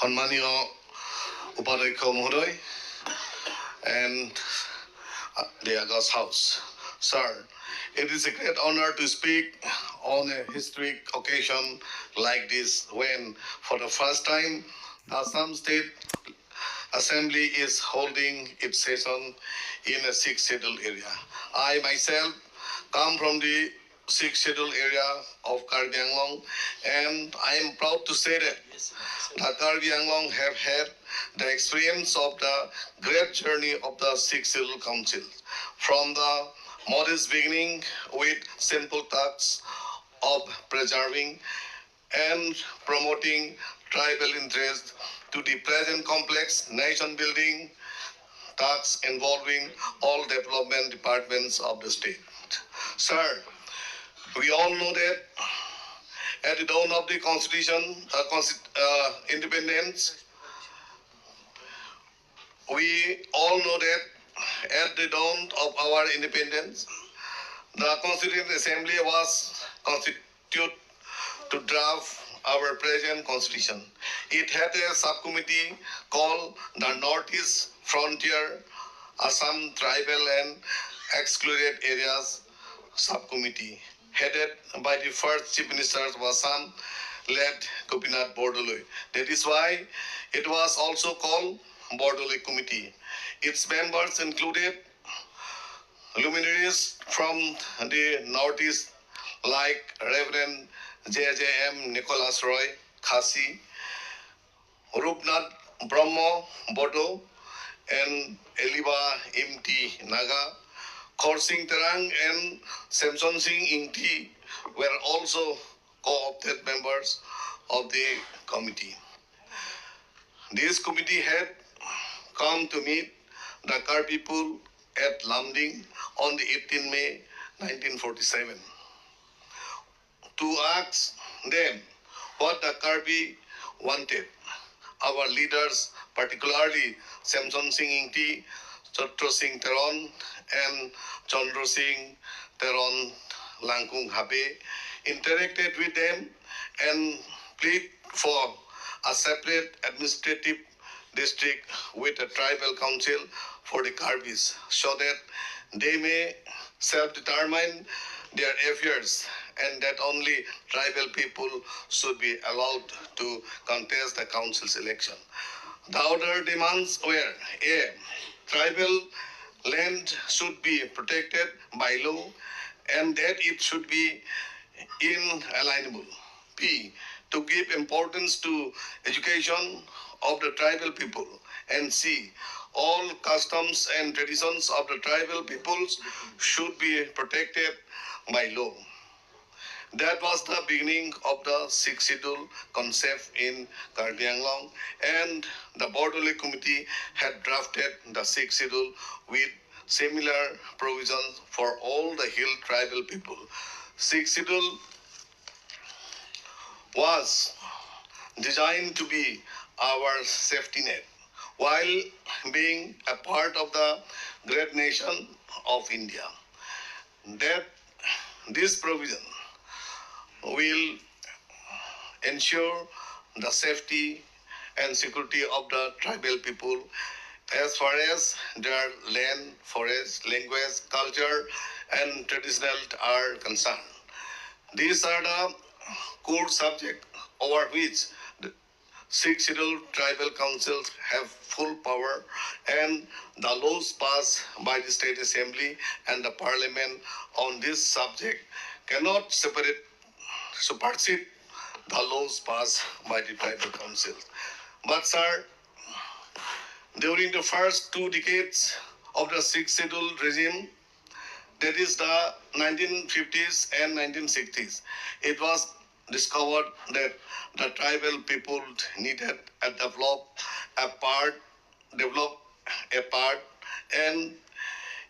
সম্মানীয় উপাধ্যক্ষ মহোদয় and the August House. Sir, it is a great honor to speak on a historic occasion like this when, for the first time, Assam State Assembly is holding its session in a sixth scheduled area. I myself come from the sixth scheduled area of Karbi Anglong, and I am proud to say that the Karbi Anglong have had the experience of the great journey of the sixth scheduled council. From the modest beginning with simple tasks of preserving and promoting tribal interests to the present complex nation building tasks involving all development departments of the state. Sir, we all know that at the dawn of the independence, we all know that at the dawn of our independence, the Constituent Assembly was constituted to draft our present constitution. It had a subcommittee called the Northeast Frontier Assam Tribal and Excluded Areas Subcommittee, headed by the first Chief Minister of Assam, led Gopinath Bordoloi. That is why it was also called Bordoloi Committee. Its members included luminaries from the Northeast like Reverend J.J.M. Nicholas Roy Khasi, Rupnath Brahmo Bodo, and Eliba M.T. Naga. Khorsing Terang and Samson Singh Ingti were also co-opted members of the committee. This committee had come to meet the Kar people at Lamding on the 18th May 1947 to ask them what the Karbi wanted. Our leaders, particularly Samson Singh Ingti, Chatra Singh Teron, and Chandra Singh Teron Langkung Habe, interacted with them and plead for a separate administrative district with a tribal council for the Karbis so that they may self-determine their affairs and that only tribal people should be allowed to contest the council's election. The other demands were A. Tribal land should be protected by law and that it should be inalienable. B. To give importance to education of the tribal people. And C. All customs and traditions of the tribal peoples should be protected by law. That was the beginning of the sixth schedule concept in Karbi Anglong, and the Bordoloi Committee had drafted the sixth schedule with similar provisions for all the hill tribal people. Sixth schedule was designed to be our safety net while being a part of the great nation of India. That this provision will ensure the safety and security of the tribal people as far as their land, forest, language, culture, and traditional are concerned. These are the core subjects over which the six scheduled tribal councils have full power, and the laws passed by the State Assembly and the Parliament on this subject cannot supersede the laws passed by the tribal councils. But sir, during the first 2 decades of the sixth scheduled regime, that is the 1950s and 1960s, it was discovered that the tribal people needed to develop a part and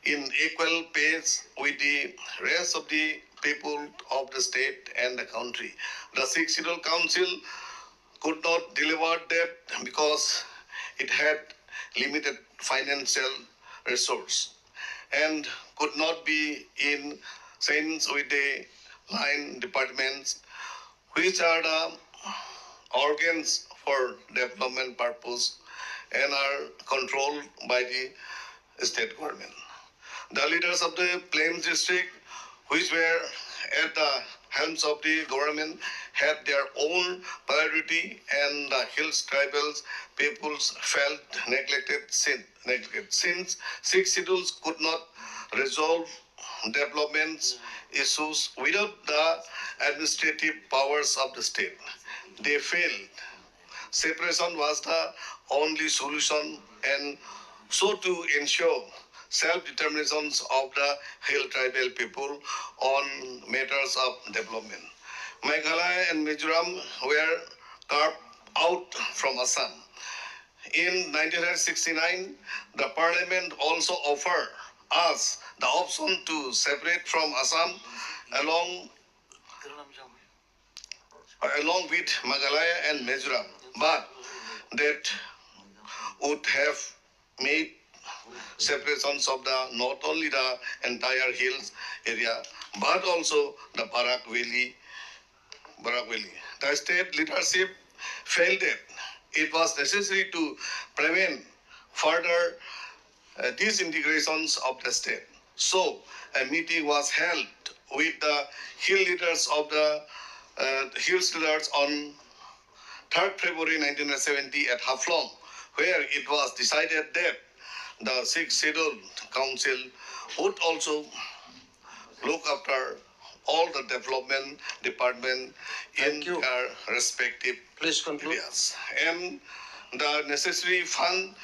in equal pace with the rest of the people of the state and the country. The sixth scheduled council could not deliver that because it had limited financial resource and could not be in sync with the line departments, which are the organs for development purpose and are controlled by the state government. The leaders of the Plains district, which were at the helms of the government, had their own priority, and the hills tribals peoples felt neglected since six schedules could not resolve development issues without the administrative powers of the state. They failed. Separation was the only solution, and so to ensure self-determination of the hill tribal people on matters of development. Meghalaya and Mizoram were carved out from Assam. In 1969, the parliament also offered us the option to separate from Assam along with Meghalaya and Mizoram, but that would have made separations of the not only the entire hills area but also the Barak Valley. The state leadership felt that it was necessary to prevent further disintegrations of the state. So a meeting was held with the hill leaders of the hills leaders on 3rd February 1970 at Haflong, where it was decided that the 6th Scheduled Council would also look after all the development department in their respective Please conclude. areas. And the necessary fund